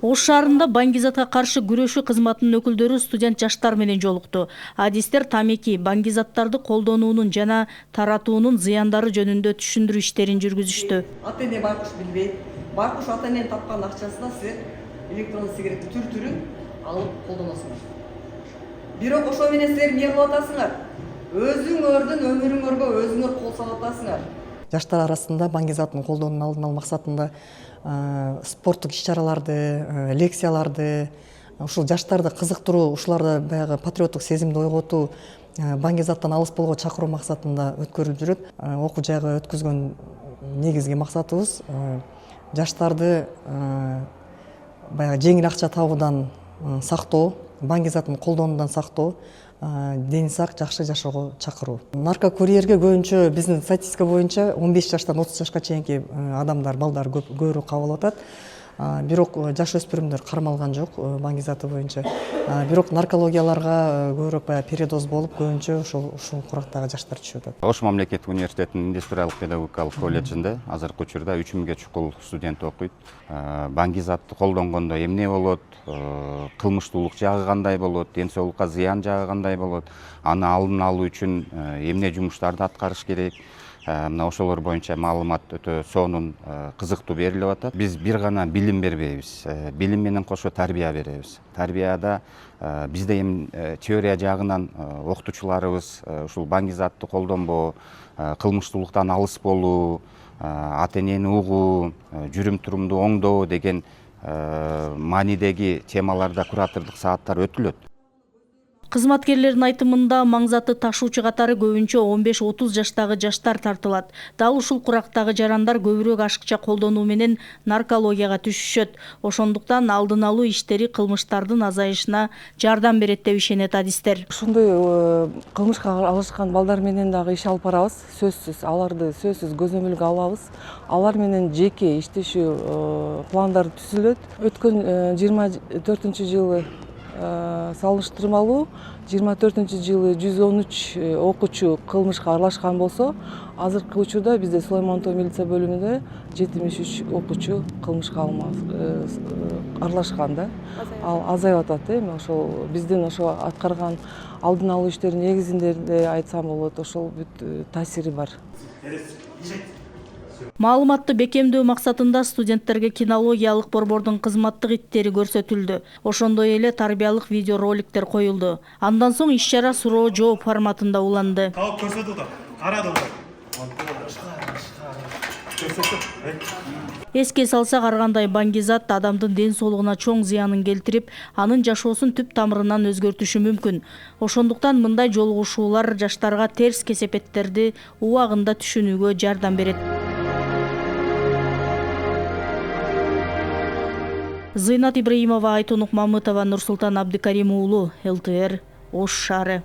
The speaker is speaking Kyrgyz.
Ош шаарында баңгизатка каршы күрөшүү кызматынын өкүлдөрү студент жаштар менен жолукту. Адистер тамеки, баңгизаттарды колдонуунун жана таратуунун зыяндары жөнүндө түшүндүрүү иштерин жүргүзүштү. Ата эне байкуш билбейт. Байкуш ата эненин тапкан акчасына силер электрондук сигареттин түр-түрүн алып колдоносуңар. Бирок ошо менен силер эмне кылып атасыңар? Өзүңөрдүн өмүрүңөргө өзүңөр кол салып атасыңар. Жаштар арасында баңгизаттын колдонуунун алдын алуу максатында спорттук иш-чараларды, лекцияларды, ушул жаштарды кызыктыруу, ушуларда баягы патриоттук сезимди ойготуу, баңгизаттан алыс болгонго чакыруу максатында өткөрүлүп жүрөт. Окуу жайга өткүзгөн негизги максатыбыз жаштарды баягы жеңил акча табуудан сактоо, баңгизаттын колдонуудан сактоо, дени сак, жакшы жашоого чакыруу. Наркокурьерге көбүнчө биздин статистика боюнча 15 жаштан 30 жашка чейинки адамдар, балдар көбүрөөк кабыл алып атат. Бирок жаш өспүрүмдөр кармалган жок баңгизаты боюнча. Бирок наркологияларга көбүрөөк передоз болуп, көбүнчө ушул курактагы жаштар түшүп атат. Ош мамлекеттик университетинин индустриалдык педагогикалык колледжинде азыркы учурда 3000ге чукул студент окуйт. Баңгизатты колдонгондо эмне болот, кылмыштуулук жагы кандай болот, ден соолукка зыян жагы кандай болот, аны алдын алуу үчүн эмне жумуштарды аткарыш керек. Мына ошолор боюнча маалымат өтө сонун, кызыктуу берилип атат. Биз бир гана билим бербейбиз, билим менен кошо тарбия беребиз. Тарбияда бизде эми теория жагынан окутуучуларыбыз ушул баңгизатты колдонбоо, кылмыштуулуктан алыс болуу, ата энени угуу, жүрүм-турумду оңдоо деген маанидеги темаларда куратордук сааттар өтүлөт. Кызматкерлердин айтымында маңзаты ташуучу катары көбүнчө 15-30 жаштагы жаштар тартылат. Дал ушул курактагы жарандар көбүрөөк ашыкча колдонуу менен наркологияга түшүшөт. Ошондуктан алдын алуу иштери кылмыштардын азайышына жардам берет деп ишенет адистер. Ошондой кылмышка алышкан балдар менен дагы иш алып барабыз. Сөзсүз аларды көзөмөлгө алабыз. Алар менен жеке иштешүү пландар түзүлөт. Өткөн 24-жылы салыштырмалуу 24-жылы 113 окуучу кылмышка аралашкан болсо, азыркы учурда бизде Сулайман Ато милиция бөлүмүндө 73 окуучу кылмышка аралашкан да. Ал азайып атат эми ошол биздин ошо аткарган алдын алуу иштеринин негизинде айтсам болот, ошол бүт таасири бар. Маалыматты бекемдөө максатында студенттерге кинологиялык борбордун кызматтык иттери көрсөтүлдү. Ошондой эле тарбиялык видеороликтер коюлду. Андан соң иш-чара суроо-жооп форматында уланды. Эске салсак, ар кандай баңгизат адамдын ден соолугуна чоң зыянын келтирип, анын жашоосун түп тамырынан өзгөртүшү мүмкүн. Ошондуктан мындай жолугушуулар жаштарга терс кесепеттерди убагында түшүнүүгө жардам берет. Зыйнат Ибраимова, Айтонук Мамытова, Нурсултан Абдыкарим уулу, ЛТР, Ош шаары.